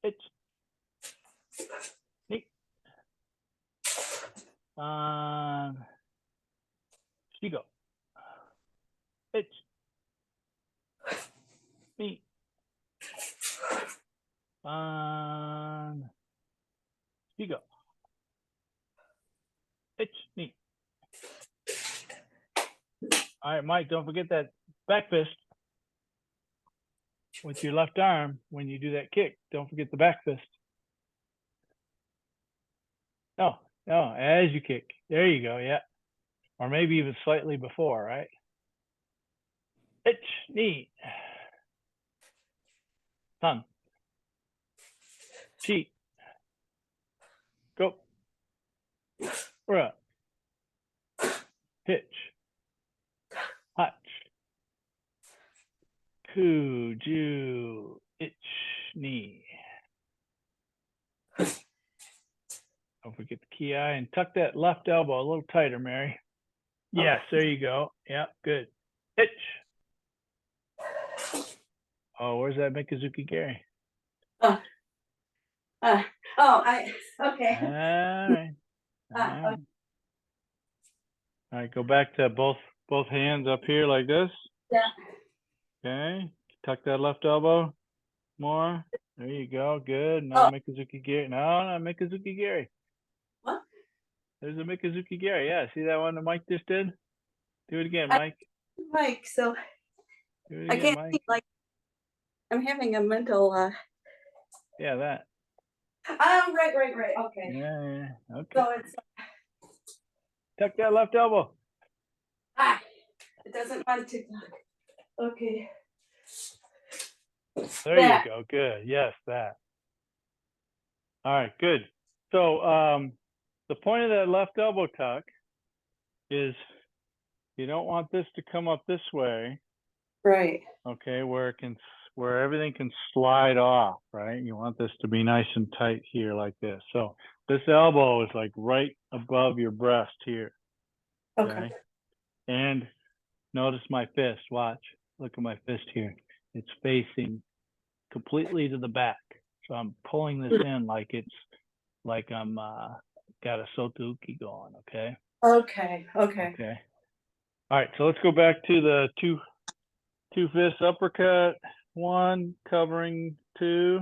Itch. Nick. Shigo. Itch. Me. Shigo. Itch. Me. All right, Mike, don't forget that back fist with your left arm when you do that kick. Don't forget the back fist. No, as you kick. There you go, yeah. Or maybe even slightly before, right? Itch, knee. Sun. Cheat. Go. Bruh. Hitch. Hutch. Kuju. Itch, knee. Don't forget the ki and tuck that left elbow a little tighter, Mary. Yes, there you go. Yeah, good. Itch. Oh, where's that Mikazuki Gari? Okay. All right. All right, go back to both hands up here like this. Yeah. Okay, tuck that left elbow more. There you go. Good. Now Mikazuki Gari. No, not Mikazuki Gari. What? There's a Mikazuki Gari. Yeah, see that one that Mike just did? Do it again, Mike. Mike, so Do it again, I can't Mike. see, like I'm having a mental Yeah, that. right. Okay. Yeah. Okay. So it's Tuck that left elbow. it doesn't want to. Okay. There That. you go. Good. Yes, that. All right, good. So the point of that left elbow tuck is you don't want this to come up this way. Right. Okay, where everything can slide off, right? You want this to be nice and tight here like this. So this elbow is like right above your breast here. Okay. And notice my fist. Watch. Look at my fist here. it's facing completely to the back. So I'm pulling this in like it's like I'm got a soto uke going, okay? Okay, okay. Okay. All right, so let's go back to the two fist uppercut, 1 covering 2.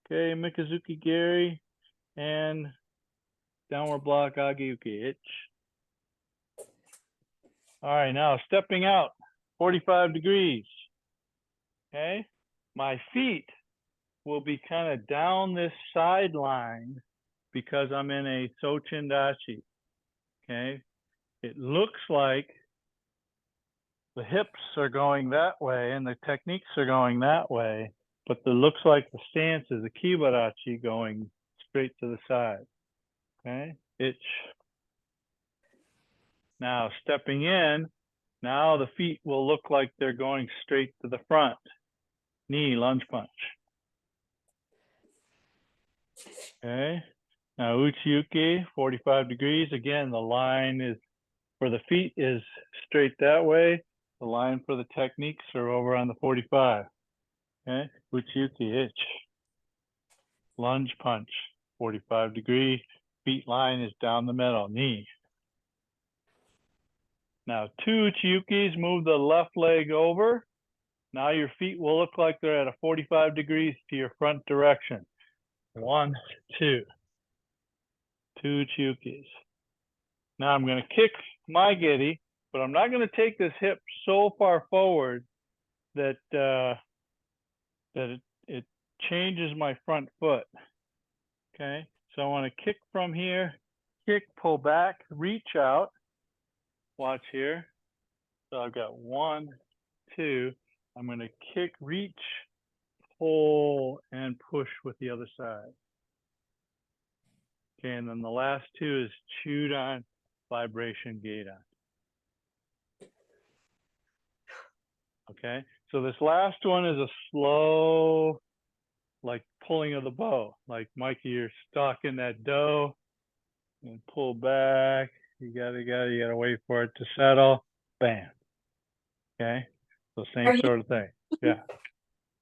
Okay, Mikazuki Gary and downward block Agiyuki itch. All right, now stepping out 45 degrees. Okay, my feet will be kind of down this sideline because I'm in a Sochin Dashi. Okay, it looks like the hips are going that way and the techniques are going that way, but it looks like the stance is a Kibarachi going straight to the side. Okay, itch. Now stepping in, now the feet will look like they're going straight to the front. Knee, lunge punch. Okay, now Uchiuke, 45 degrees. Again, the line is for the feet is straight that way. The line for the techniques are over on the 45. Okay, Uchiuke itch. Lunge punch, 45 degree. Feet line is down the middle, knee. Now 2 Uchiukes, move the left leg over. Now your feet will look like they're at a 45 degrees to your front direction. 1, 2. 2 Uchiukes. Now I'm going to kick my giddy, but I'm not going to take this hip so far forward that it changes my front foot. Okay, so I want to kick from here, kick, pull back, reach out. Watch here. So I've got 1, 2. I'm going to kick, reach, pull, and push with the other side. Okay, and then the last 2 is chewed on, vibration, gate on. Okay, so this last one is a slow, like pulling of the bow. Like Mikey, you're stalking that dough and pull back. You gotta wait for it to settle. Bam. Okay, so same sort of thing. Yeah.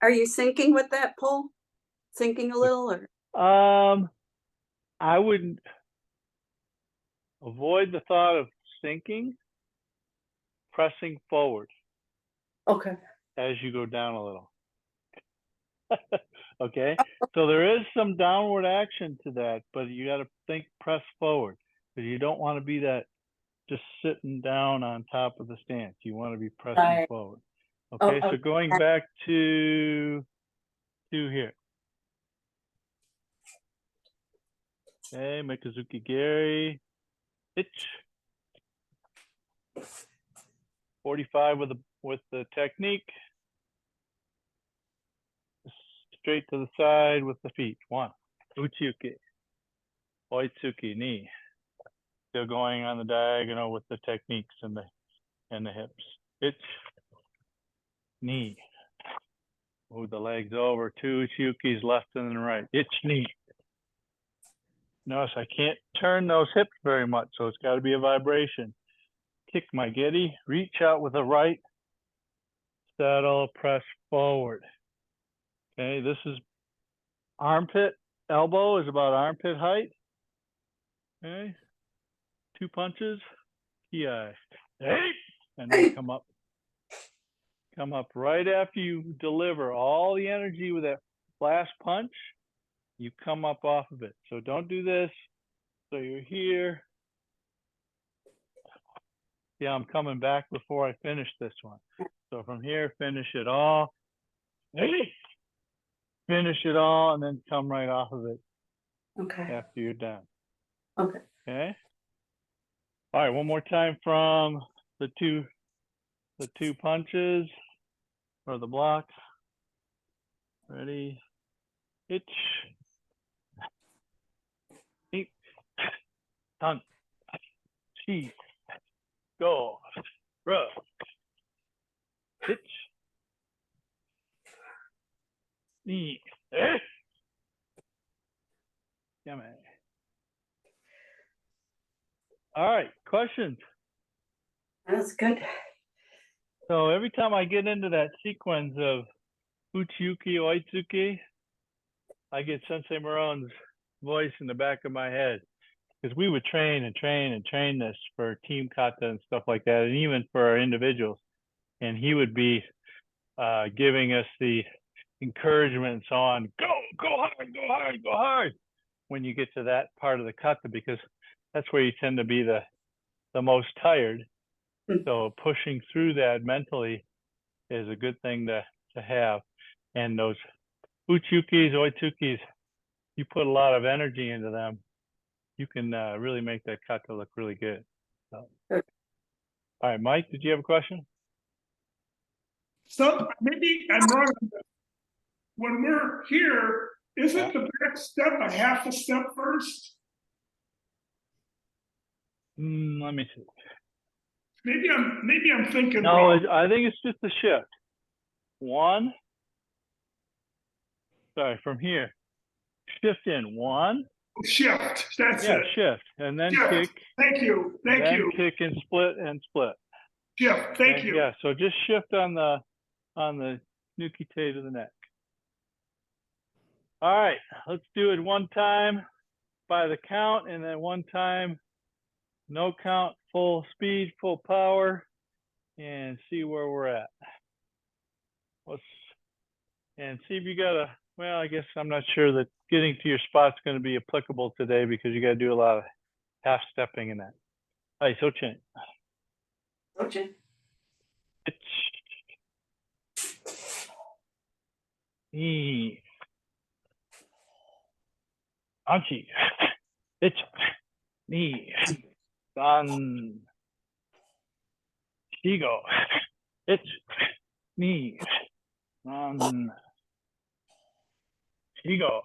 Are you sinking with that pull? Sinking a little or? I would avoid the thought of sinking, pressing forward Okay. as you go down a little. Okay, so there is some downward action to that, but you got to think press forward because you don't want to be that just sitting down on top of the stance. You want to be pressing Right. forward. Oh, Okay, so going back to here. Okay, Mikazuki Gary, itch. 45 with the technique. Straight to the side with the feet. 1, Uchiuke, Oitsuki, knee. Still going on the diagonal with the techniques and the hips. Itch, knee. Move the legs over. 2 Uchiukes left and then right. Itch, knee. Notice I can't turn those hips very much, so it's got to be a vibration. Kick my giddy, reach out with the right, settle, press forward. Okay, this is armpit, elbow is about armpit height. Okay, 2 punches, ki, and then come up right after you deliver all the energy with that last punch. You come up off of it. So don't do this. So you're here. Yeah, I'm coming back before I finish this one. So from here, finish it all. Finish it all and then come right off of it. Okay. After you're done. Okay. Okay. All right, one more time from the two punches or the blocks. Ready? Itch. Eat. Done. Cheese. Go. Rub. Itch. Knee. Come on. All right, questions? That's good. So every time I get into that sequence of Uchiyuki Oitsuki, I get Sensei Moron's voice in the back of my head because we would train and train and train this for team kata and stuff like that, and even for our individuals. And he would be giving us the encouragement and so on. Go hard, go hard, go hard. When you get to that part of the kata, because that's where you tend to be the most tired. So pushing through that mentally is a good thing to have. And those uchukis, oitsukis, you put a lot of energy into them, you can really make that kata look really good. So. All right, Mike, did you have a question? So maybe I'm wrong. When we're here, isn't the back step a half a step first? Let me see. Maybe I'm thinking No, wrong. I think it's just a shift. One. Sorry, from here. Shift in one. Shift. That's it. Shift, and then Shift. kick. Thank you. Thank then you. Kick and split and split. Shift. Thank you. Yeah. So just shift on the nukite to the neck. All right, let's do it one time by the count, and then one time no count, full speed, full power, and see where we're at. And see if you got a, well, I guess I'm not sure that getting to your spot's going to be applicable today because you got to do a lot of half stepping in that. All right, Sochin. Sochin. Anchi. It's me. San. Shigo. It's me. San. Shigo.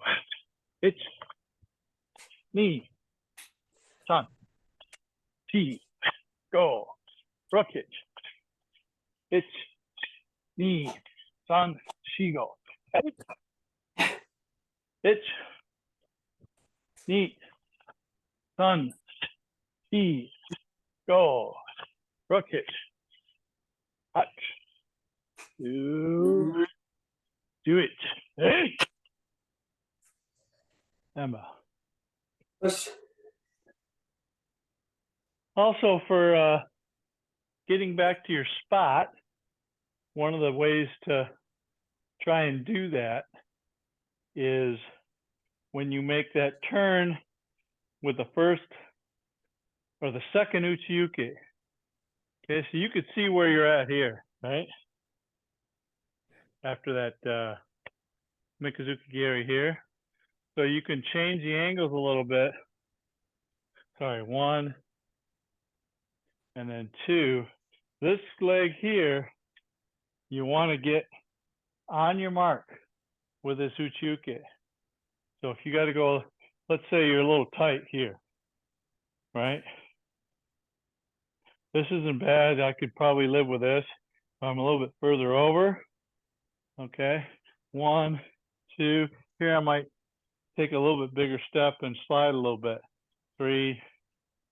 It's me. San. Shi. Go. Rocket. It's me. San. Shigo. It's neat. Sun. Shi. Go. Rocket. Hot. Do it. Hey. Emma. Also, for getting back to your spot, one of the ways to try and do that is when you make that turn with the first or the second uchiyuki. Okay, so you could see where you're at here, right? After that Mikazuki Giri here. So you can change the angles a little bit. Sorry, one, and then two. This leg here, you want to get on your mark with this uchiyuki. So if you got to go, let's say you're a little tight here, right? This isn't bad. I could probably live with this. I'm a little bit further over. Okay, one, two. Here I might take a little bit bigger step and slide a little bit. 3,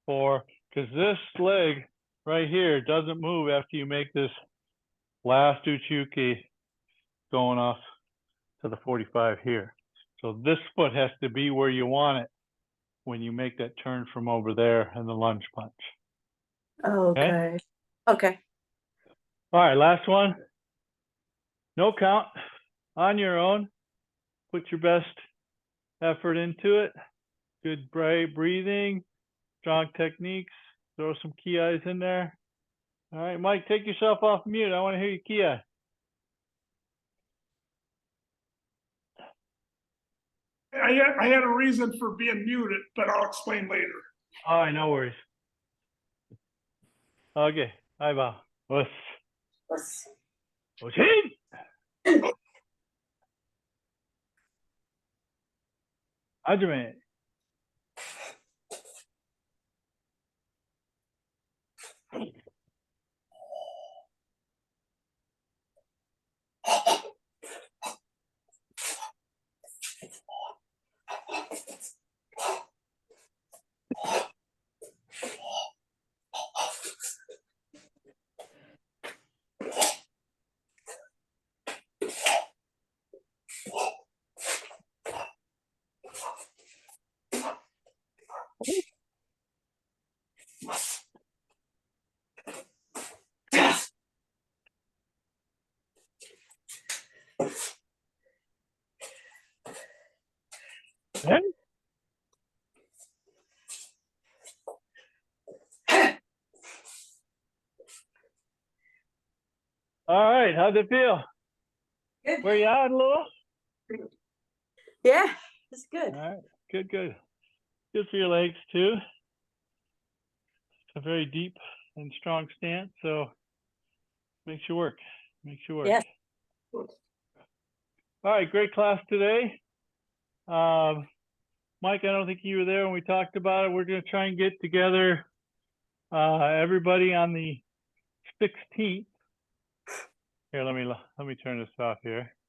4, because this leg right here doesn't move after you make this last uchiyuki going off to the 45 here. So this foot has to be where you want it when you make that turn from over there and the lunge punch. Okay. Okay. All right, last one. No count, on your own. Put your best effort into it. Good breathing, strong techniques. Throw some ki-eyes in there. All right, Mike, take yourself off mute. I want to hear your ki-eye. I had a reason for being muted, but I'll explain later. All right, no worries. Okay, bye bye. Sochin! Hajime. Hey. All right, how'd it feel? Good. Where you at, Lou? Yeah, it's All good. right, good, good. Good for your legs too. It's a very deep and strong stance, so makes you work. Makes you work. Yes. All right, great class today. Mike, I don't think you were there when we talked about it. We're going to try and get together everybody on the 16th. Here, let me turn this off here.